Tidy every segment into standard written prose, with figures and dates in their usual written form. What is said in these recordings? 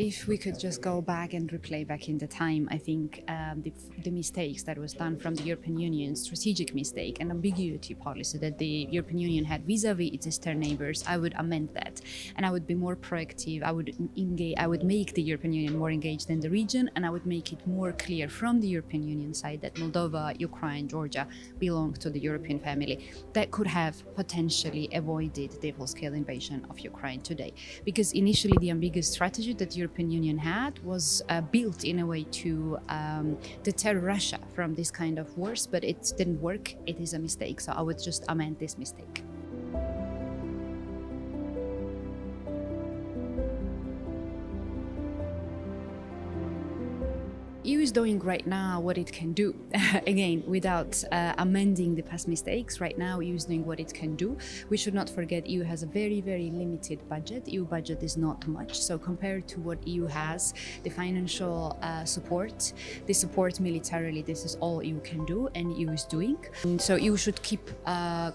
If we could just go back and replay back in the time, I think the mistakes that was done from the European Union, strategic mistake and ambiguity policy that the European Union had vis-a-vis its eastern neighbors, I would amend that, and I would be more proactive. I would make the European Union more engaged in the region, and I would make it more clear from the European Union side that Moldova, Ukraine, Georgia belong to the European family. That could have potentially avoided the full-scale invasion of Ukraine today, because initially the ambiguous strategy that the European Union had was built in a way to deter Russia from this kind of wars, but it didn't work. It is a mistake, so I would just amend this mistake. EU is doing right now what it can do. Again, without amending the past mistakes, right now EU is doing what it can do. We should not forget EU has a very, very limited budget. EU budget is not much. So compared to what EU has, the financial support, the support militarily, this is all EU can do and EU is doing. And so EU should keep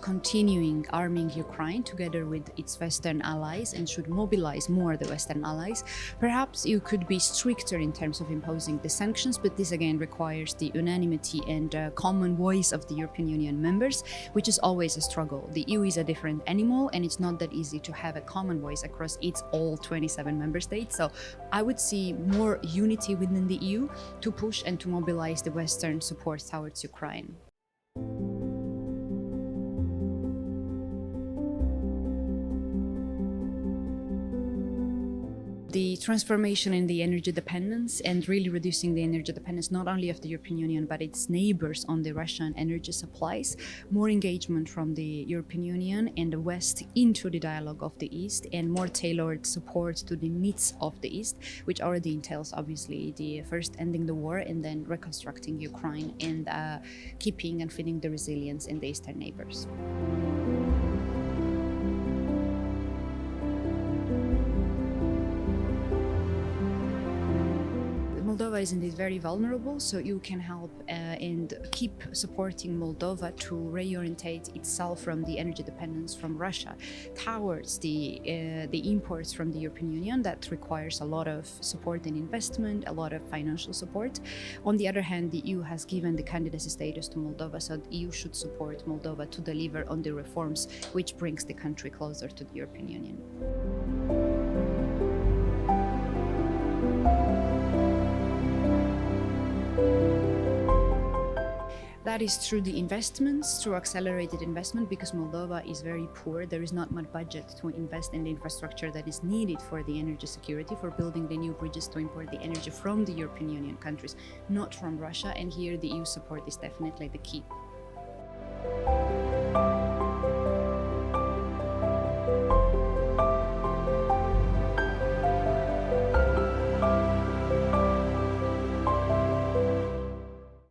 continuing arming Ukraine together with its Western allies and should mobilize more the Western allies. Perhaps EU could be stricter in terms of imposing the sanctions, but this again requires the unanimity and common voice of the European Union members, which is always a struggle. The EU is a different animal and it's not that easy to have a common voice across its all 27 member states. So I would see more unity within the EU to push and to mobilize the Western support towards Ukraine. The transformation in the energy dependence and really reducing the energy dependence not only of the European Union but its neighbors on the Russian energy supplies, more engagement from the European Union and the West into the dialogue of the East, and more tailored support to the needs of the East, which already entails obviously the first ending the war and then reconstructing Ukraine and keeping and feeding the resilience in the eastern neighbors. Moldova is indeed very vulnerable, so you can help and keep supporting Moldova to reorientate itself from the energy dependence from Russia towards the imports from the European Union. That requires a lot of support and investment, a lot of financial support. On the other hand, the EU has given the candidacy status to Moldova, so the EU should support Moldova to deliver on the reforms which brings the country closer to the European Union. That is through the investments, through accelerated investment, because Moldova is very poor. There is not much budget to invest in the infrastructure that is needed for the energy security, for building the new bridges to import the energy from the European Union countries, not from Russia. And here the EU support is definitely the key.